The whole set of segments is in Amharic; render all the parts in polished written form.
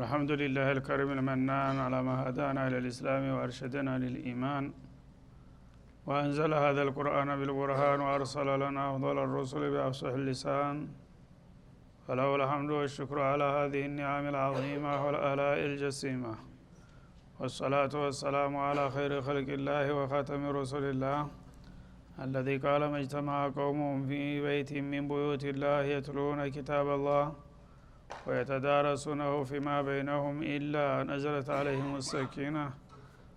الحمد لله الكريم المنان على ما هدانا إلى الإسلام وأرشدنا للإيمان وأنزل هذا القرآن بالبرهان وأرسل لنا أفضل الرسل بأفصح اللسان فله الحمد والشكر على هذه النعم العظيمة والآلاء الجسيمة والصلاة والسلام على خير خلق الله وخاتم رسل الله الذي قال ما اجتمع قوم في بيت من بيوت الله يتلون كتاب الله ويتدارسونه فيما بينهم إلا نزلت عليهم السكينة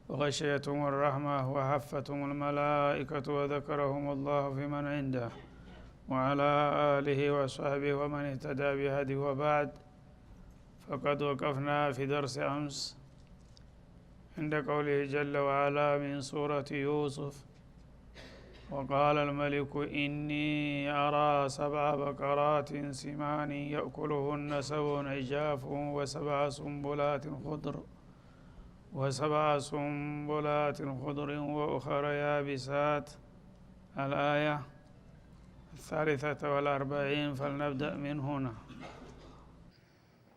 وغشيتهم الرحمة وحفتهم الملائكة وذكرهم الله في من عنده وعلى آله وصحبه ومن اهتدى بهديه وبعد. فقد وقفنا في درس أمس عند قوله جل وعلا من سورة يوسف: وقال الملك إني أرى 7 بقرات سمان يأكلهن 7 عجاف و7 سنبلات خضر وأخر يابسات. الآية 43. فلنبدأ من هنا.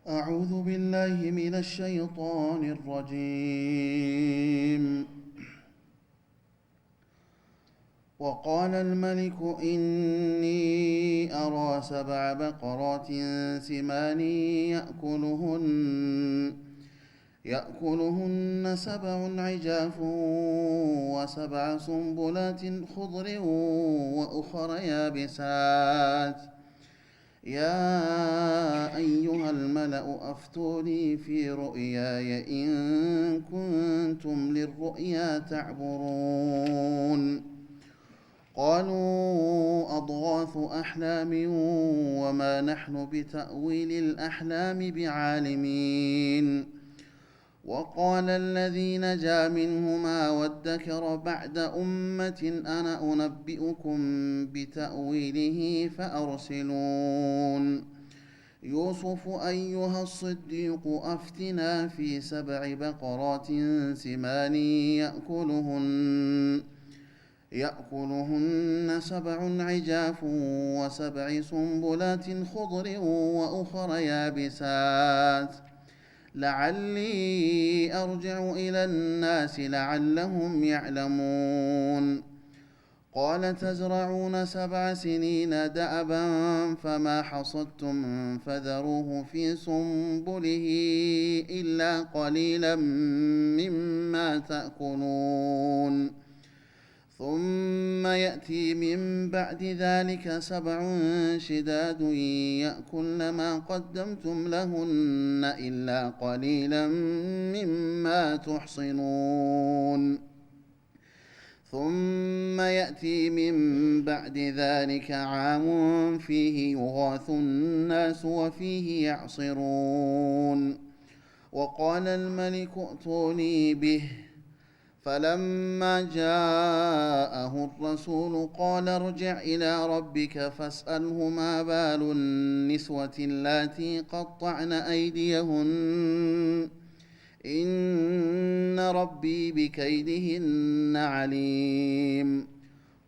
أعوذ بالله من الشيطان الرجيم. وقال الملك إني أرى 7 بقرات سمان يأكلهن 7 عجاف و7 سنبلات خضر وأخر يابسات. يا أيها الملأ أفتوني في رؤياي إن كنتم للرؤيا تعبرون. قالوا أضغاث أحلام وما نحن بتأويل الأحلام بعالمين. وقال الذي نجا منهما وادكر بعد أمة أنا أنبئكم بتأويله فأرسلون. يوسف أيها الصديق أفتنا في 7 بقرات سمان يأكلهن 7 عجاف و7 سنبلات خضر وأخر يابسات لعلي أرجع إلى الناس لعلهم يعلمون. قال تزرعون 7 سنين دأبا فما حصدتم فذروه في سنبله إلا قليلا مما تأكلون. ثم يأتي من بعد ذلك 7 شداد يأكلن ما قدمتم لهن إلا قليلا مما تحصنون. ثم يأتي من بعد ذلك عام فيه يغاث الناس وفيه يعصرون. وقال الملك ائتوني به. فلما جاءه الرسول قال ارجع إلى ربك فاسأله ما بال النسوة اللاتي قطعن أيديهن إن ربي بكيدهن عليم.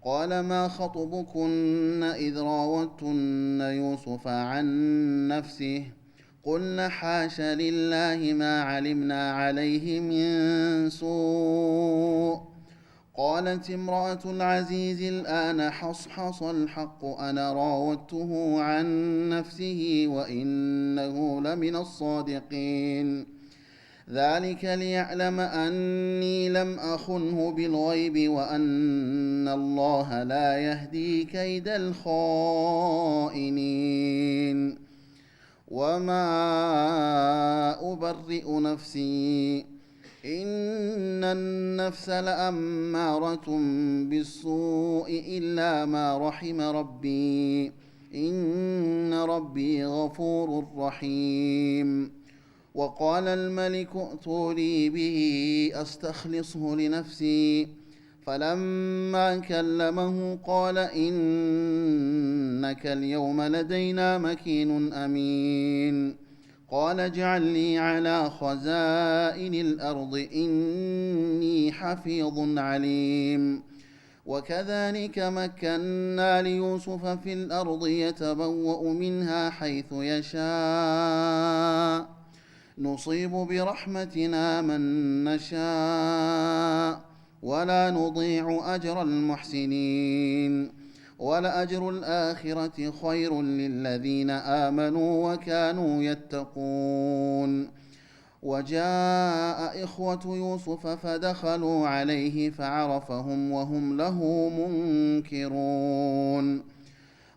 قال ما خطبكن إذ راوتن يوسف عن نفسه قلنا حاش لله ما علمنا عليه من سوء. قالت امرأة العزيز الآن حصحص الحق أنا راودته عن نفسه وإنه لمن الصادقين. ذلك ليعلم أني لم أخنه بالغيب وأن الله لا يهدي كيد الخائنين. وما أبرئ نفسي إن النفس لأمارة بالسوء إلا ما رحم ربي إن ربي غفور رحيم. وقال الملك ائتوني به أستخلصه لنفسي. فلما كلمه قال إنك اليوم لدينا مكين أمين. قال اجعل لي على خزائن الأرض إني حفيظ عليم. وكذلك مكنا ليوسف في الأرض يتبوأ منها حيث يشاء نصيب برحمتنا من نشاء ولا نضيع أجر المحسنين ولأجر الآخرة خير للذين آمنوا وكانوا يتقون وجاء إخوة يوسف فدخلوا عليه فعرفهم وهم له منكرون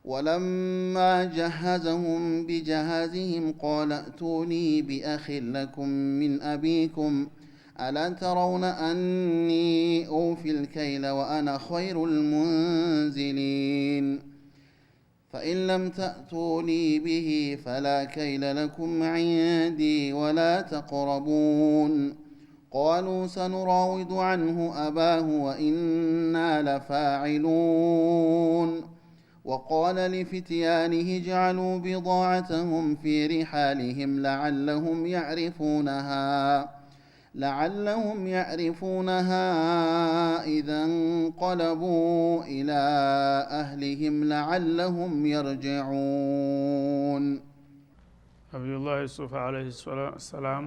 ولما جهزهم بجهازهم قال ائتوني بأخ لكم من أبيكم ألا ترون أني أوفي الكيل وأنا خير المنزلين فإن لم تأتوني به فلا كيل لكم عندي ولا تقربون قالوا سنراود عنه أباه وإنا لفاعلون وقال لفتيانه اجعلوا بضاعتهم في رحالهم لعلهم يعرفونها إذا انقلبوا إلى أهلهم لعلهم يرجعون. نبي الله يوسف عليه السلام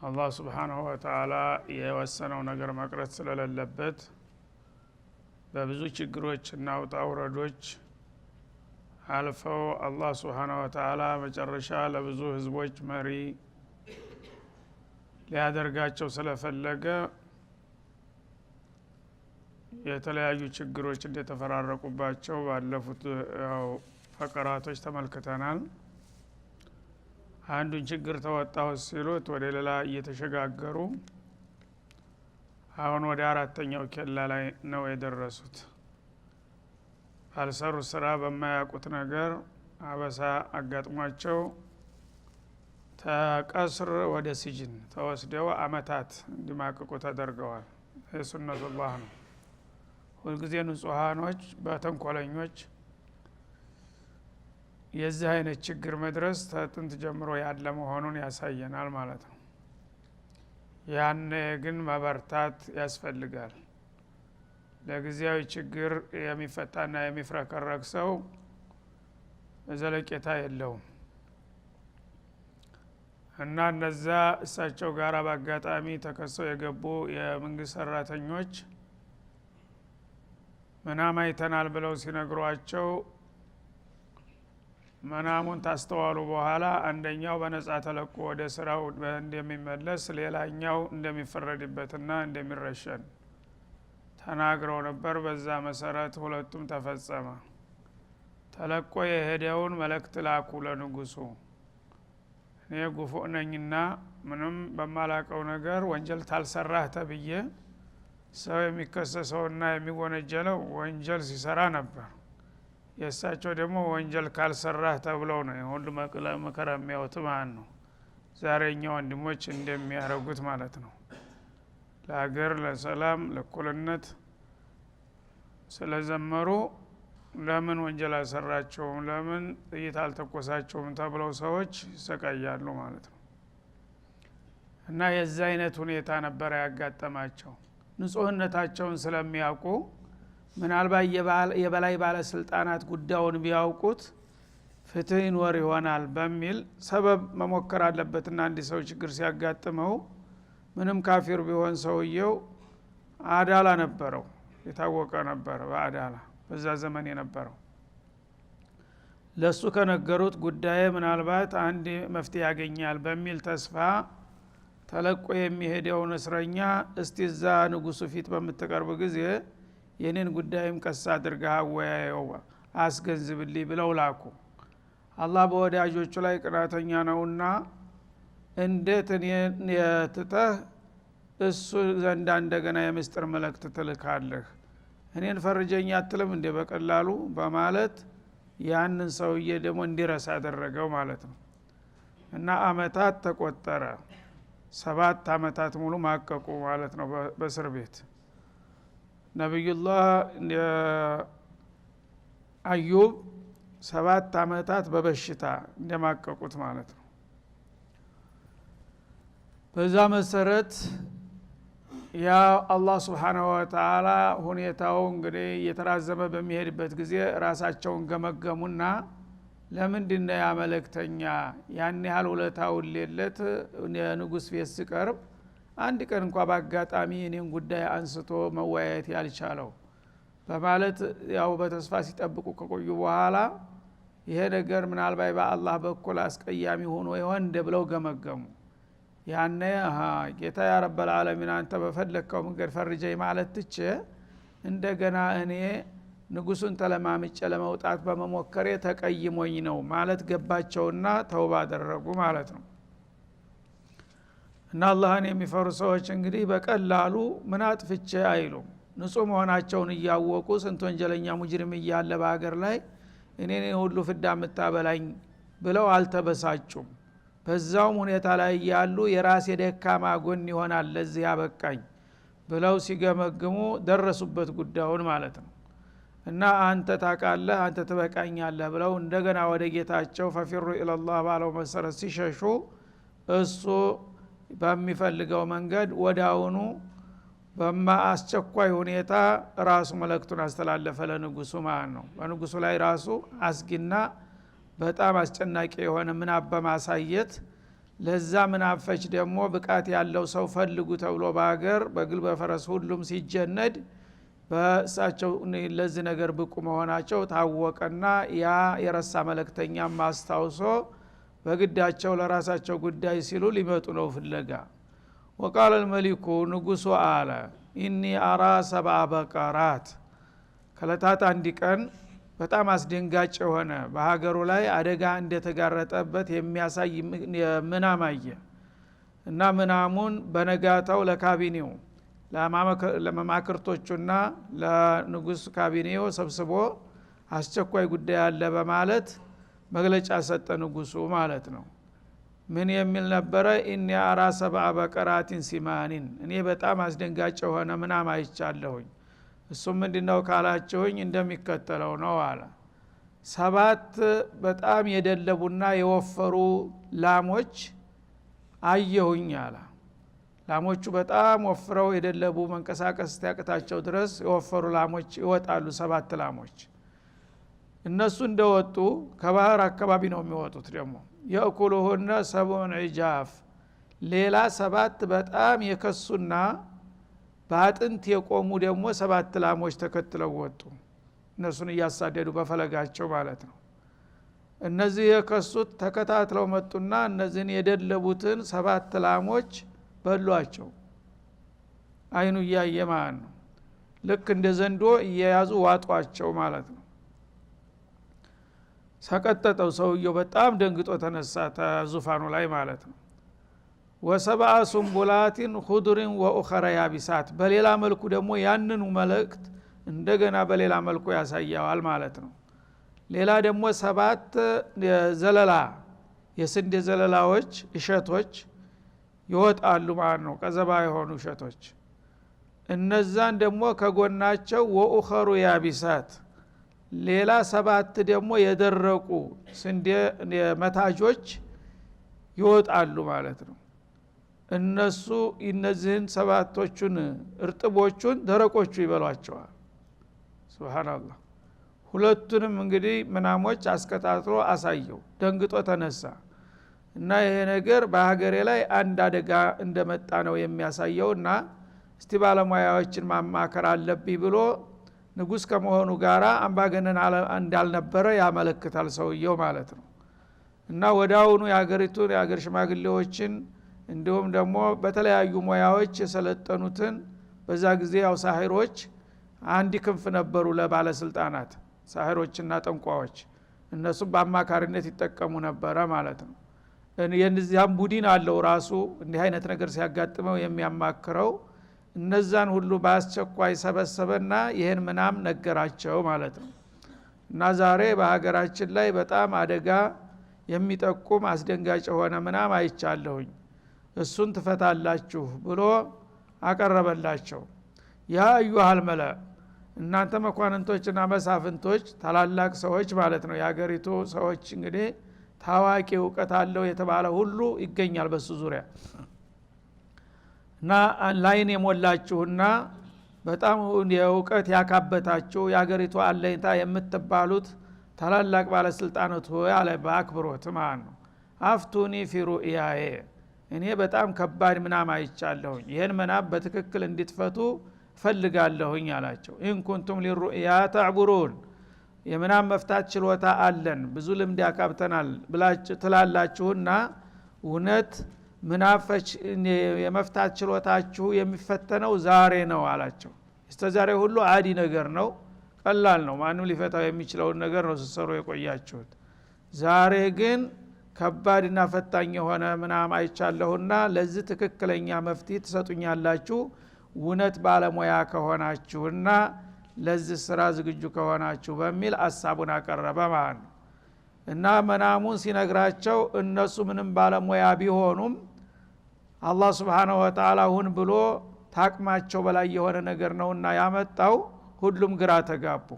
الله سبحانه وتعالى يوسنው ነገር መቅረት ስለሌለበት በብዙ ችግሮችና ውጣ ውረዶች አልፈው አላህ Subhanahu Wa Ta'ala መጨረሻ ለብዙ ህዝቦች መሪ ሊያደርጋቸው ስለፈለገ የተለያዩ ችግሮች እንደተፈራረቁባቸው ባለፉት ፈቀራቶች ተመልክተናል። አንዱን ችግር ተወጣው ሲሉት ወደ ሌላ እየተሸጋገሩ አሁን ወደ አራተኛው ኬላ ላይ ነው የደረሱት። አልሰሩ ስራ በማያውቁት ነገር አበሳ አጋጥሟቸው ተቀስር ወደ ሲጅን ተወስደው አመታት እንዲማቀቁ ተደርገዋል። ሱነቱላህ ነው። ሁልጊዜ ንጹሃኖች በተንኮለኞች የዚህ አይነት ችግር መድረስ ተጥንት ጀምሮ ያለ መሆኑን ያሳየናል ማለት ነው። ያን ግን መበርታት ያስፈልጋል። ለጊዜያዊ ችግር የሚፈታና የሚፍረከረክ ሰው ዘለቄታ የለውም እና እነዛ እሳቸው ጋር በአጋጣሚ ተከሰው የገቡ የመንግስት ሰራተኞች መናም አይተናል ብለው ሲነግሯቸው መናሙን ታስተዋሉ በኋላ አንደኛው በነጻ ተለቆ ወደ ስራው እንደሚመለስ ሌላኛው እንደሚፈረድበትና እንደሚረሸን ተናግረው ነበር። በዛ መሰረት ሁለቱም ተፈጸመ። ተለቆ የሄደውን መልእክት ላኩ ለንጉሱ። እኔ ጉፉእ ነኝና ምንም በማላቀው ነገር ወንጀል ታልሰራህ ተብዬ ሰው የሚከሰሰውና የሚወነጀለው ወንጀል ሲሰራ ነበር። የእሳቸው ደግሞ ወንጀል ካልሰራህ ተብለው ነው ሁሉ መከራ የሚያወጡ ማለት ነው። ዛሬኛ ወንድሞች እንደሚያረጉት ማለት ነው። ለሀገር ለሰላም ለእኩልነት ስለዘመሩ ለምን ወንጀል አሰራቸውም ለምን ጥይት አልተኮሳቸውም ተብለው ሰዎች ይሰቃያሉ ማለት ነው። እና የዛ አይነት ሁኔታ ነበር ያጋጠማቸው። ንጹህነታቸውን ስለሚያውቁ ምናልባት የበላይ ባለስልጣናት ጉዳዩን ቢያውቁት ፍትህ ይኖር ይሆናል በሚል ሰበብ መሞከር አለበትና አንድ ሰው ችግር ሲያጋጥመው ምንም ካፊር ቢሆን ሰውየው አዳላ ነበረው፣ የታወቀ ነበር በአዳላ በዛ ዘመን የነበረው። ለሱ ከነገሩት ጉዳይ ምናልባት አንድ መፍትሄ ያገኛል በሚል ተስፋ ተለቆ የሚሄደውን እስረኛ እስቲዛ ንጉሱ ፊት በመተቀርብ ጊዜ የኔን ጉዳይም ቀስ አድርገህ አወያየው አስገንዝብልኝ ብለው ላኩ። አላህ በወዳጆቹ ላይ ቅናተኛ ነውና እንዴት እኔን የትተህ እሱ ዘንዳ እንደገና የምስጥር መልእክት ትልካለህ? እኔን ፈርጀኛ አትልም እንደ በቀላሉ በማለት ያንን ሰውዬ ደግሞ እንዲረሳ አደረገው ማለት ነው። እና አመታት ተቆጠረ። 7 አመታት ሙሉ ማቀቁ ማለት ነው በእስር ቤት። ነብዩላህ አዩብ 7 አመታት በበሽታ እንደማቀቁት ማለት ነው። በዛ መሰረት ያ አላህ Subhanahu Wa Ta'ala ሁኔታው እንግዲህ እየተራዘመ በሚሄድበት ጊዜ ራሳቸውን ገመገሙና ለምንድነው ያመለክተኛ ያን ያህል ውለታው ለለት ንጉስ ቤት ሲቀርብ አንድ ቀን እንኳን ባጋጣሚ እኔን ጉዳይ አንስቶ መወያየት ያልቻለው በማለት ያው በተስፋ ሲጠብቁ ከቆዩ በኋላ ይሄ ነገር ምናልባት በአላህ በኩል አስቀያሚ ሆኖ ይሆን ብለው ገመገሙ። ያኔ ጌታ ያ ረበል ዓለሚን አንተ በፈለከው መንገድ ፈርጀኝ ማለት ትቼ እንደገና እኔ ንጉሱን ተለማምጬ ለመውጣት በመሞከሬ ተቀይሞኝ ነው ማለት ገባቸውና ተውባ አደረጉ ማለት ነው። እና አላህን የሚፈሩ ሰዎች እንግዲህ በቀላሉ ምን አጥፍቼ አይሉም። ንጹህ መሆናቸውን እያወቁ ስንት ወንጀለኛ ሙጅሪም እያለ በአገር ላይ እኔ ሁሉ ፍዳ መታበላኝ ብለው አልተበሳጩም። በዛውም ሁኔታ ላይ ያሉ የራስ የደካማ ጎን ይሆናል ለዚህ ያበቃኝ ብለው ሲገመግሙ ደረሱበት ጉዳዩን ማለት ነው። እና አንተ ታቃለህ አንተ ትበቃኛለህ ብለው እንደገና ወደ ጌታቸው ፈፊሩ ኢላላህ ባለው መሰረት ሲሸሹ እሱ በሚፈልገው መንገድ ወዳውኑ በማአስቸኳይ ሁኔታ ራሱ መልእክቱን አስተላለፈ ለንጉሱ ማለት ነው። በንጉሱ ላይ ራሱ አስጊና በጣም አስጨናቂ የሆነ ምናብ በማሳየት ለዛ ምናፈች ደግሞ ብቃት ያለው ሰው ፈልጉ ተብሎ በአገር በግል በፈረስ ሁሉም ሲጀነድ በእሳቸው ለዚህ ነገር ብቁ መሆናቸው ታወቀና ያ የረሳ መልእክተኛ ማስታውሶ በግዳቸው ለራሳቸው ጉዳይ ሲሉ ሊመጡ ነው ፍለጋ። وقال الملك ንጉሱ አለ ኢኒ አራ ሰብአ በቀራት ከለታት አንድ ቀን በጣም አስደንጋጭ የሆነ በሀገሩ ላይ አደጋ እንደተጋረጠበት የሚያሳይ ምናም አየ እና ምናሙን በነጋታው ለካቢኔው ለመማክርቶቹና ለንጉስ ካቢኔው ሰብስቦ አስቸኳይ ጉዳይ አለ በማለት መግለጫ ሰጠ ንጉሱ ማለት ነው። ምን የሚል ነበረ? ኢኒ አራ ሰብአ በቀራቲን ሲማኒን እኔ በጣም አስደንጋጭ የሆነ ምናም አይቻለሁኝ። እሱም ምንድነው ካላችሁኝ እንደሚከተለው ነው አለ። 7 በጣም የደለቡና የወፈሩ ላሞች አየሁኝ አለ። ላሞቹ በጣም ወፍረው የደለቡ መንቀሳቀስ ያቅታቸው ድረስ የወፈሩ ላሞች ይወጣሉ። 7 ላሞች እነሱ እንደወጡ ከባህር አካባቢ ነው የሚወጡት። ደግሞ የእኩሉሁነ ሰብዑን ዒጃፍ ሌላ 7 በጣም የከሱና በአጥንት የቆሙ ደግሞ 7 ላሞች ተከትለው ወጡ። እነሱን እያሳደዱ በፈለጋቸው ማለት ነው። እነዚህ የከሱት ተከታትለው መጡና እነዚህን የደለቡትን 7 ላሞች በሏቸው። አይኑ እያየ ማለት ነው። ልክ እንደ ዘንዶ እየያዙ ዋጧቸው ማለት ነው። ሰቀጠጠው ሰውየው በጣም ደንግጦ ተነሳ ተዙፋኑ ላይ ማለት ነው። ወሰብአ ሱንቡላቲን ኹድሪን ወኡኸረ ያቢሳት በሌላ መልኩ ደግሞ ያንኑ መልእክት እንደገና በሌላ መልኩ ያሳያዋል ማለት ነው። ሌላ ደግሞ 7 ዘለላ የስንዴ ዘለላዎች እሸቶች ይወጣሉ ማለት ነው። ቀዘባ የሆኑ እሸቶች እነዛን ደግሞ ከጎናቸው ወኡኸሩ ያቢሳት ሌላ 7 ደግሞ የደረቁ ስንዴ መታጆች ይወጣሉ ማለት ነው። እነሱ እነዚህን 7ቶቹን እርጥቦቹን ደረቆቹ ይበሏቸዋል። ሱብሃንአላህ። ሁለቱንም እንግዲህ ምናሞች አስከታትሎ አሳየው። ደንግጦ ተነሳ እና ይሄ ነገር በሀገሬ ላይ አንድ አደጋ እንደመጣ ነው የሚያሳየውና እስቲ ባለሙያዎችን ማማከር አለብኝ ብሎ ንጉስ ከመሆኑ ጋራ አምባገነን እንዳልነበረ ያመለክታል ሰውየው ማለት ነው። እና ወዳውኑ የሀገሪቱን የሀገር ሽማግሌዎችን እንዲሁም ደግሞ በተለያዩ ሙያዎች የሰለጠኑትን በዛ ጊዜ ያው ሳሂሮች አንድ ክንፍ ነበሩ ለባለስልጣናት ሳሂሮችና ጠንቋዎች እነሱም በአማካሪነት ይጠቀሙ ነበረ ማለት ነው። የነዚያም ቡድን አለው ራሱ እንዲህ አይነት ነገር ሲያጋጥመው የሚያማክረው እነዛን ሁሉ በአስቸኳይ ሰበሰበና ይሄን ምናም ነገራቸው ማለት ነው። እና ዛሬ በሀገራችን ላይ በጣም አደጋ የሚጠቁም አስደንጋጭ የሆነ ምናም አይቻለሁኝ እሱን ትፈታላችሁ ብሎ አቀረበላቸው። ያ አዩሃል መላ እናንተ መኳንንቶችና መሳፍንቶች ታላላቅ ሰዎች ማለት ነው። የሀገሪቱ ሰዎች እንግዲህ ታዋቂ እውቀት አለው የተባለ ሁሉ ይገኛል በሱ ዙሪያ እና ላይን የሞላችሁና በጣም የእውቀት ያካበታችሁ የሀገሪቱ አለኝታ የምትባሉት ታላላቅ ባለስልጣናት ሆይ አለ በአክብሮት ማለት ነው። አፍቱኒ ፊ ሩእያዬ እኔ በጣም ከባድ ምናም አይቻለሁኝ ይሄን መናብ በትክክል እንድትፈቱ ፈልጋለሁኝ አላቸው። ኢን ኩንቱም ሊሩእያ ተዕቡሩን የምናም መፍታት ችሎታ አለን ብዙ ልምድ ያካብተናል ብላችሁ ትላላችሁና እውነት ምናፈች የመፍታት ችሎታችሁ የሚፈተነው ዛሬ ነው አላቸው። እስከዛሬ ሁሉ አዲ ነገር ነው ቀላል ነው ማንም ሊፈታው የሚችለው ነገር ነው ሲሰሩ የቆያችሁት። ዛሬ ግን ከባድና ፈታኝ የሆነ ምናም አይቻለሁና ለዚህ ትክክለኛ መፍትሄ ትሰጡኛላችሁ እውነት ባለሙያ ከሆናችሁና ለዚህ ስራ ዝግጁ ከሆናችሁ በሚል ሐሳቡን አቀረበ ማለት ነው። እና መናሙን ሲነግራቸው እነሱ ምንም ባለሙያ ቢሆኑም አላህ Subhanahu Wa Ta'ala ሁን ብሎ ታቅማቸው በላይ የሆነ ነገር ነውና ያመጣው ሁሉም ግራ ተጋቡ።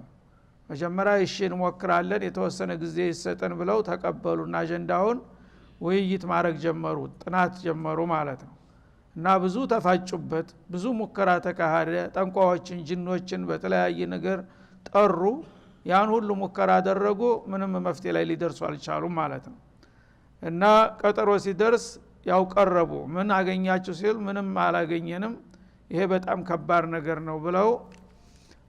መጀመሪያ እሺ እንሞክራለን የተወሰነ ጊዜ ይሰጠን ብለው ተቀበሉና አጀንዳውን ውይይት ማድረግ ጀመሩ ጥናት ጀመሩ ማለት ነው። እና ብዙ ተፋጩበት ብዙ ሙከራ ተካሄደ። ጠንቋዎችን ጅኖችን በተለያየ ነገር ጠሩ ያን ሁሉ ሙከራ አደረጉ ምንም መፍትሄ ላይ ሊደርሱ አልቻሉም ማለት ነው። እና ቀጠሮ ሲደርስ ያው ቀረቡ ምን አገኛችሁ ሲል ምንም አላገኘንም ይሄ በጣም ከባድ ነገር ነው ብለው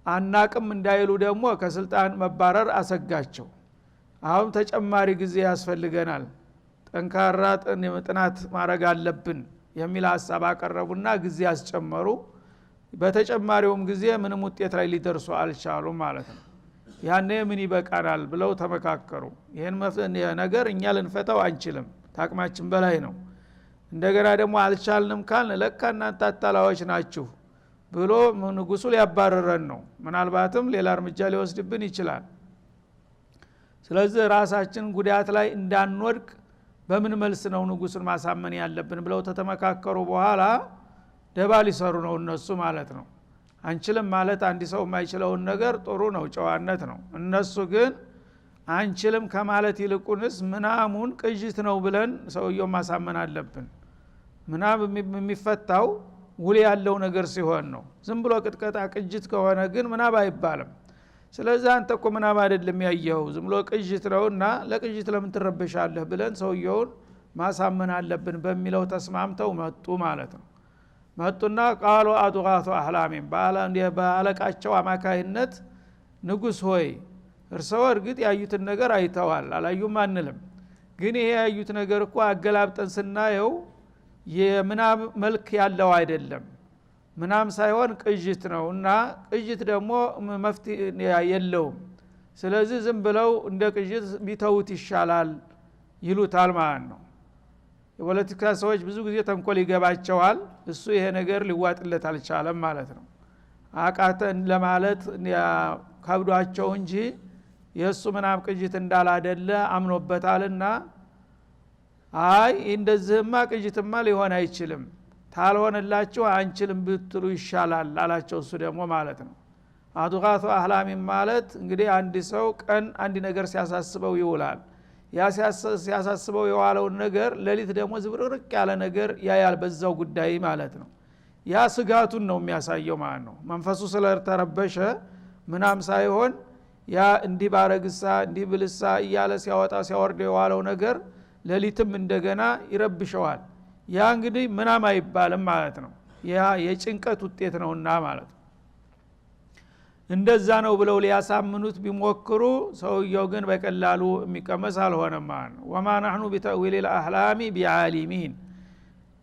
አናቅም እንዳይሉ ደግሞ ከስልጣን መባረር አሰጋቸው። አሁን ተጨማሪ ጊዜ ያስፈልገናል ጠንካራ ጥናት ማድረግ አለብን የሚል ሐሳብ አቀረቡና ጊዜ አስጨመሩ። በተጨማሪውም ጊዜ ምንም ውጤት ላይ ሊደርሱ አልቻሉም ማለት ነው። ያኔ ምን ይበቃናል ብለው ተመካከሩ። ይሄን ነገር እኛ ልንፈታው አንችልም ታቅማችን በላይ ነው። እንደገና ደግሞ አልቻልንም ካልን ለካ እናንተ አታላዮች ናችሁ ብሎ ንጉሱ ሊያባረረን ነው ምናልባትም ሌላ እርምጃ ሊወስድብን ይችላል። ስለዚህ ራሳችን ጉዳት ላይ እንዳንወድቅ በምን መልስ ነው ንጉሱን ማሳመን ያለብን ብለው ተተመካከሩ። በኋላ ደባ ሊሰሩ ነው እነሱ ማለት ነው። አንችልም ማለት አንድ ሰው የማይችለውን ነገር ጥሩ ነው ጨዋነት ነው። እነሱ ግን አንችልም ከማለት ይልቁንስ ምናሙን ቅጅት ነው ብለን ሰውየው ማሳመን አለብን። ምናም የሚፈታው ውል ያለው ነገር ሲሆን ነው። ዝም ብሎ ቅጥቀጣ ቅጅት ከሆነ ግን ምናብ አይባልም። ስለዚህ አንተ እኮ ምናብ አይደለም ያየው ዝም ብሎ ቅጅት ነውና ለቅጅት ለምን ትረበሻለህ ብለን ሰውየውን ማሳመን አለብን በሚለው ተስማምተው መጡ ማለት ነው። መጡና ቃሉ አዱጋቱ አህላሚን በአለቃቸው አማካይነት ንጉስ ሆይ እርሰው እርግጥ ያዩትን ነገር አይተዋል አላዩም አንልም ግን ይሄ ያዩት ነገር እኮ አገላብጠን ስናየው የምናብ መልክ ያለው አይደለም ምናም ሳይሆን ቅጅት ነውና ቅጅት ደግሞ መፍትሄ የለውም። ስለዚህ ዝም ብለው እንደ ቅጅት ቢተውት ይሻላል ይሉታል ማለት ነው። የፖለቲካ ሰዎች ብዙ ጊዜ ተንኮል ይገባቸዋል። እሱ ይሄ ነገር ሊዋጥለት አልቻለም ማለት ነው። አቃተን ለማለት ከብዷቸው እንጂ የሱ ምናም ቅጅት እንዳላደለ አምኖበታልና አይ እንደዚህማ ቅጅትማ ሊሆን አይችልም ታልሆነላችሁ አንችልም ብትሉ ይሻላል አላቸው። እሱ ደግሞ ማለት ነው አዱጋቱ አህላሚን ማለት እንግዲህ አንድ ሰው ቀን አንድ ነገር ሲያሳስበው ይውላል። ያ ሲያሳስበው የዋለውን ነገር ሌሊት ደግሞ ዝብርቅርቅ ያለ ነገር ያያል በዛው ጉዳይ ማለት ነው። ያ ስጋቱን ነው የሚያሳየው ማለት ነው። መንፈሱ ስለተረበሸ ምናም ሳይሆን ያ እንዲህ ባረግሳ እንዲህ ብልሳ እያለ ሲያወጣ ሲያወርድ የዋለው ነገር ሌሊትም እንደገና ይረብሸዋል። ያ እንግዲህ ምናም አይባልም ማለት ነው። ያ የጭንቀት ውጤት ነውና ማለት ነው። እንደዛ ነው ብለው ሊያሳምኑት ቢሞክሩ ሰውየው ግን በቀላሉ የሚቀመስ አልሆነም ማለት ነው። ወማ نحن بتأويل الأحلام بعالمين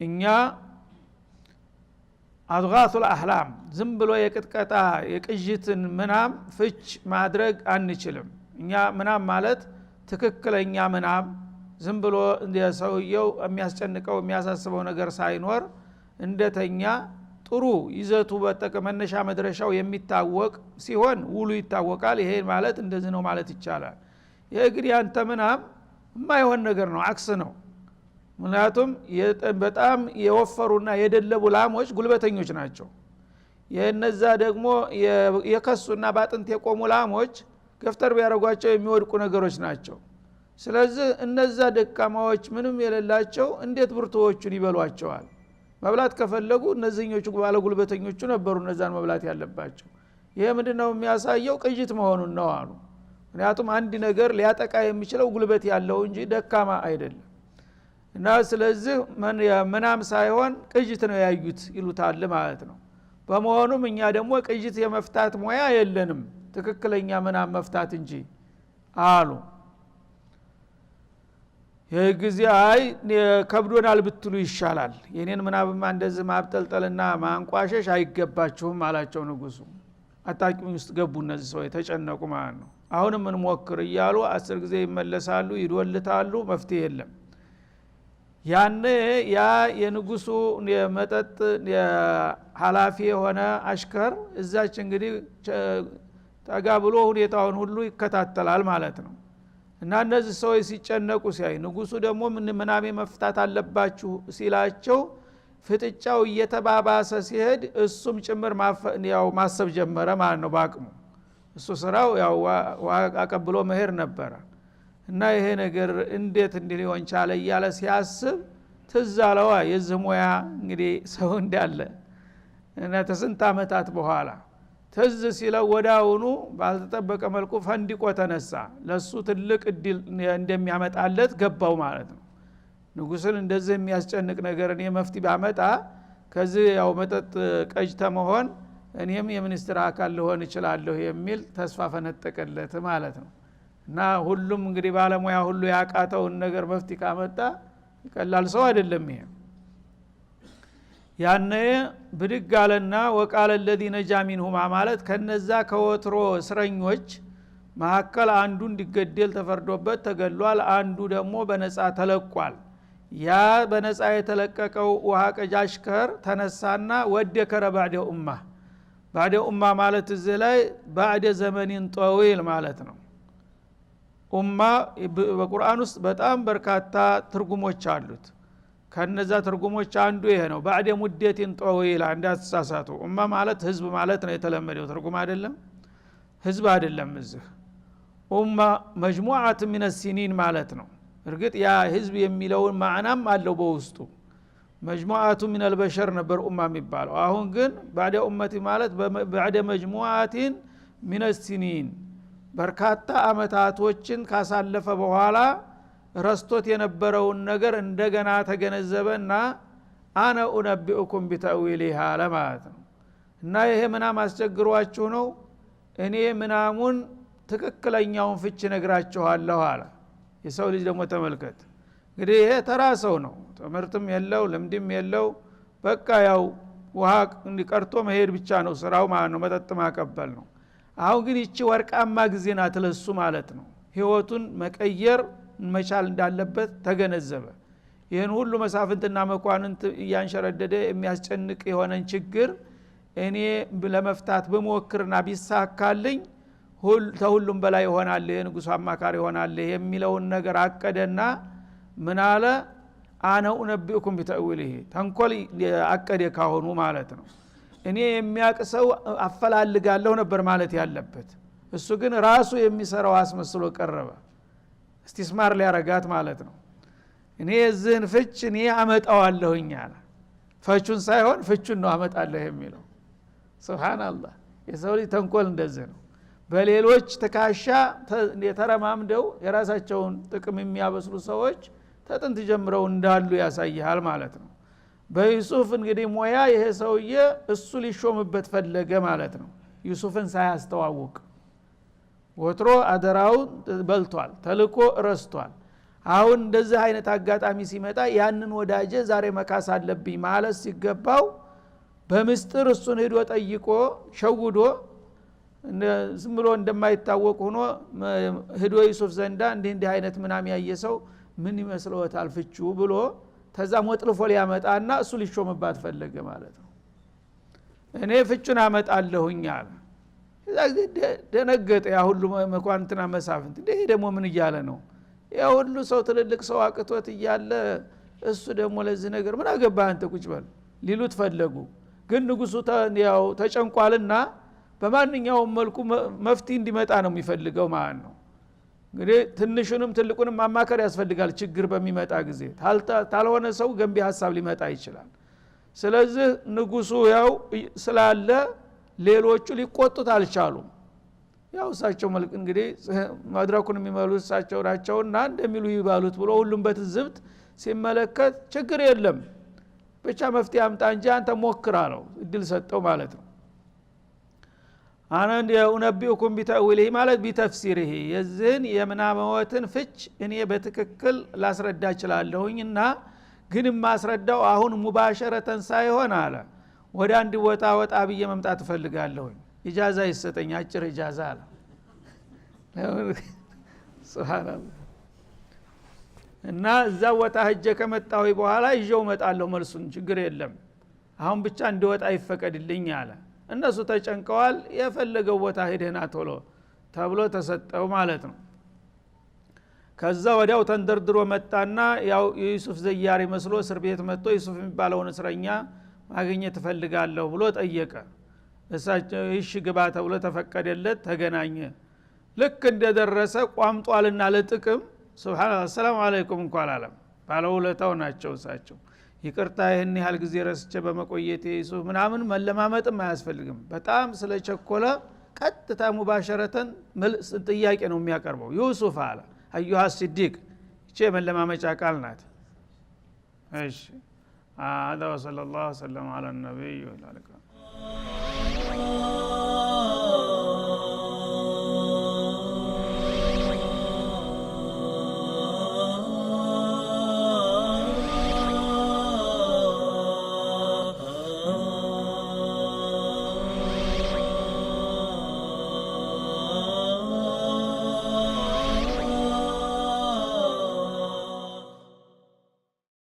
እኛ አድጋቱ الأحلام ዝም ብሎ የቅጥቀጣ የቅጅትን ምናም ፍች ማድረግ አንችልም። እኛ ምናም ማለት ትክክለኛ ምናም ዝም ብሎ ሰውየው የሚያስጨንቀው የሚያሳስበው ነገር ሳይኖር እንደተኛ ጥሩ ይዘቱ በተቀመነሻ መድረሻው የሚታወቅ ሲሆን ውሉ ይታወቃል። ይሄ ማለት እንደዚህ ነው ማለት ይቻላል። የእግሪ አንተ ምናም የማይሆን ነገር ነው አክስ ነው። ምክንያቱም በጣም የወፈሩና የደለቡ ላሞች ጉልበተኞች ናቸው። የነዛ ደግሞ የከሱና ባጥንት የቆሙ ላሞች ገፍተር ቢያረጓቸው የሚወድቁ ነገሮች ናቸው። ስለዚህ እነዛ ደካማዎች ምንም የሌላቸው እንዴት ብርቱዎቹን ይበሏቸዋል? መብላት ከፈለጉ እነዚህኞቹ ባለ ጉልበተኞቹ ነበሩ እነዛን መብላት ያለባቸው። ይሄ ምንድነው የሚያሳየው? ቅጅት መሆኑን ነው አሉ። ምክንያቱም አንድ ነገር ሊያጠቃ የሚችለው ጉልበት ያለው እንጂ ደካማ አይደለም እና ስለዚህ ምናም ሳይሆን ቅጅት ነው ያዩት ይሉታል ማለት ነው። በመሆኑም እኛ ደግሞ ቅጅት የመፍታት ሙያ የለንም ትክክለኛ ምናም መፍታት እንጂ አሉ። የጊዜ አይ ከብዶናል ብትሉ ይሻላል የኔን ምናብማ እንደዚህ ማብጠልጠልና ማንቋሸሽ አይገባችሁም አላቸው ንጉሱ። አጣቂኝ ውስጥ ገቡ እነዚህ ሰው የተጨነቁ ማለት ነው። አሁንም እንሞክር እያሉ 10 ጊዜ ይመለሳሉ ይዶልታሉ መፍትሄ የለም። ያኔ ያ የንጉሱ የመጠጥ ኃላፊ የሆነ አሽከር እዛች እንግዲህ ጠጋ ብሎ ሁኔታውን ሁሉ ይከታተላል ማለት ነው። እና እነዚህ ሰዎች ሲጨነቁ ሲያይ ንጉሱ ደግሞ ምናሜ መፍታት አለባችሁ ሲላቸው ፍጥጫው እየተባባሰ ሲሄድ እሱም ጭምር ያው ማሰብ ጀመረ ማለት ነው በአቅሙ። እሱ ስራው ያው አቀብሎ መሄድ ነበረ እና ይሄ ነገር እንዴት ሊሆን ቻለ እያለ ሲያስብ ትዝ አለው የዚህ ሙያ እንግዲህ ሰው እንዳለ እና ተስንት አመታት በኋላ ትዝ ሲለው ወዳውኑ ባልተጠበቀ መልኩ ፈንዲቆ ተነሳ። ለሱ ትልቅ እድል እንደሚያመጣለት ገባው ማለት ነው። ንጉስን እንደዚህ የሚያስጨንቅ ነገር እኔ መፍትሄ ባመጣ ከዚህ ያው መጠጥ ቀጅተ መሆን እኔም የሚኒስትር አካል ልሆን እችላለሁ የሚል ተስፋ ፈነጠቀለት ማለት ነው። እና ሁሉም እንግዲህ ባለሙያ ሁሉ ያቃተውን ነገር መፍትሄ ካመጣ ቀላል ሰው አይደለም ይሄ። ያነ ብድግ አለና ወቃለ الذي نجا منهما ማለት ከነዛ ከወትሮ እስረኞች መሐከል አንዱ እንዲገደል ተፈርዶበት ተገሏል፣ አንዱ ደግሞ በነፃ ተለቋል። ያ በነፃ የተለቀቀው ውሃ ቀጃሽከር ተነሳና ወደከረ بعد ኡማ ማለት እዚህ ላይ بعد ዘመንን طويل ማለት ነው። ኡማ በቁርአን ውስጥ በጣም በርካታ ትርጉሞች አሉት። ከነዛ ትርጉሞች አንዱ ይሄ ነው። بعد ሙደቲን طويل እንዳትሳሳቱ። ኡማ ማለት ህዝብ ማለት ነው የተለመደው ትርጉም አይደለም፣ ህዝብ አይደለም። እዚህ ኡማ መጅሙዓት من السنين ማለት ነው። እርግጥ ያ ህዝብ የሚለው ማዕናም አለው በውስጡ። መጅሙዓቱ من البشر ነበር ኡማ የሚባለው። አሁን ግን بعد ኡመቲ ማለት بعد መጅሙዓት من السنين በርካታ አመታቶችን ካሳለፈ በኋላ ረስቶት የነበረውን ነገር እንደገና ተገነዘበና አነ ኡነቢኡኩም ቢተዊሊሃ ለማለት ነው። እና ይሄ ምናም አስቸግሯችሁ ነው እኔ ምናሙን ትክክለኛውን ፍች ነግራችኋለሁ አለ። የሰው ልጅ ደግሞ ተመልከት እንግዲህ ይሄ ተራ ሰው ነው፣ ትምህርትም የለው ልምድም የለው፣ በቃ ያው ውሃ እንዲቀርቶ መሄድ ብቻ ነው ስራው ማለት ነው፣ መጠጥ ማቀበል ነው። አሁን ግን ይቺ ወርቃማ ጊዜ ናት ለሱ ማለት ነው። ህይወቱን መቀየር መቻል እንዳለበት ተገነዘበ። ይህን ሁሉ መሳፍንትና መኳንንት እያንሸረደደ የሚያስጨንቅ የሆነን ችግር እኔ ለመፍታት በመወክርና ቢሳካልኝ ተሁሉም በላይ ይሆናል፣ የንጉሱ አማካሪ ይሆናል የሚለውን ነገር አቀደና ምን አለ? አነ ኡነቢኡኩም ቢተዊሊሂ ተንኮል አቀደ ካሁኑ ማለት ነው። እኔ የሚያቅሰው አፈላልጋለሁ ነበር ማለት ያለበት። እሱ ግን ራሱ የሚሰራው አስመስሎ ቀረበ። እስቲስማር ሊያረጋት ማለት ነው። እኔ የዚህን ፍች እኔ አመጣዋለሁኝ አለ። ፈቹን ሳይሆን ፍቹን ነው አመጣለሁ የሚለው። ሱብሃንአላህ። የሰው ልጅ ተንኮል እንደዚህ ነው። በሌሎች ተካሻ የተረማምደው የራሳቸውን ጥቅም የሚያበስሉ ሰዎች ተጥንት ጀምረው እንዳሉ ያሳያል ማለት ነው። በዩሱፍ እንግዲህ ሞያ ይሄ ሰውዬ እሱ ሊሾምበት ፈለገ ማለት ነው። ዩሱፍን ሳያስተዋውቅ ወትሮ አደራውን በልቷል፣ ተልኮ ረስቷል። አሁን እንደዚህ አይነት አጋጣሚ ሲመጣ ያንን ወዳጀ ዛሬ መካስ አለብኝ ማለት ሲገባው በምስጥር እሱን ሄዶ ጠይቆ ሸውዶ ዝም ብሎ እንደማይታወቅ ሆኖ ሄዶ ዩሱፍ ዘንዳ እንዲህ አይነት ምናም ያየ ሰው ምን ይመስለዎታል ፍቹ ብሎ ተዛም ወጥልፎ ሊያመጣና እሱ ሊሾምባት ፈለገ ማለት ነው። እኔ ፍቹን አመጣለሁኝ አለ። እዛ ደነገጠ ያ ሁሉ መኳንንትና መሳፍንት። ይሄ ደግሞ ምን እያለ ነው? ያ ሁሉ ሰው ትልልቅ ሰው አቅቶት እያለ እሱ ደግሞ ለዚህ ነገር ምን አገባህ አንተ ቁጭ በል ሊሉት ፈለጉ። ግን ንጉሱ ያው ተጨንቋልና በማንኛውም መልኩ መፍትሄ እንዲመጣ ነው የሚፈልገው ማለት ነው። እንግዲህ ትንሹንም ትልቁንም ማማከር ያስፈልጋል ችግር በሚመጣ ጊዜ። ታልሆነ ሰው ገንቢ ሐሳብ ሊመጣ ይችላል። ስለዚህ ንጉሱ ያው ስላለ ሌሎቹ ሊቆጡት አልቻሉም። ያው እሳቸው መልክ እንግዲህ መድረኩን የሚመሉት እሳቸው ናቸውና እንደሚሉ ይባሉት ብሎ ሁሉም በትዝብት ሲመለከት ችግር የለም ብቻ መፍትሄ አምጣ እንጂ አንተ ሞክራ ነው እድል ሰጠው ማለት ነው። አናን የኡነቢኡኩም ቢተእዊሊሂ ማለት ቢተፍሲሪሂ የዚህን የምናመወትን ፍች እኔ በትክክል ላስረዳ እችላለሁኝና ግን ማስረዳው አሁን ሙባሸረተን ሳይሆን አለ ወደ አንድ ቦታ ወጣ ብዬ መምጣት እፈልጋለሁኝ ኢጃዛ ይሰጠኝ አጭር ኢጃዛ አለ። ሱብሃንአላህ እና እዛ ወጣ ሄጄ ከመጣሁ በኋላ ይዤው መጣለሁ መልሱን ችግር የለም አሁን ብቻ እንዲወጣ ይፈቀድልኝ አለ። እነሱ ተጨንቀዋል የፈለገው ቦታ ሄደና ቶሎ ተብሎ ተሰጠው ማለት ነው። ከዛ ወዲያው ተንደርድሮ መጣና ያው የዩሱፍ ዘያሪ መስሎ እስር ቤት መጥቶ ዩሱፍ የሚባለውን እስረኛ ማግኘት ፈልጋለሁ ብሎ ጠየቀ። እሳቸው እሺ ግባ ተብሎ ተፈቀደለት ተገናኘ። ልክ እንደደረሰ ቋምጧልና ለጥቅም ሱብሃንአላህ ሰላም አለይኩም እንኳን አላለም ባለውለታው ናቸው እሳቸው። ይቅርታ ይሄን ያህል ጊዜ ረስቼ በመቆየቴ ዩሱፍ ምናምን መለማመጥም አያስፈልግም በጣም ስለቸኮለ ቀጥታ ሙባሸረተን ጥያቄ ነው የሚያቀርበው። ዩሱፍ አለ አዩሃ ሲዲቅ እቺ መለማመጫ ቃል ናት። እሺ هذا وصلى الله وسلم على النبي وعلى اله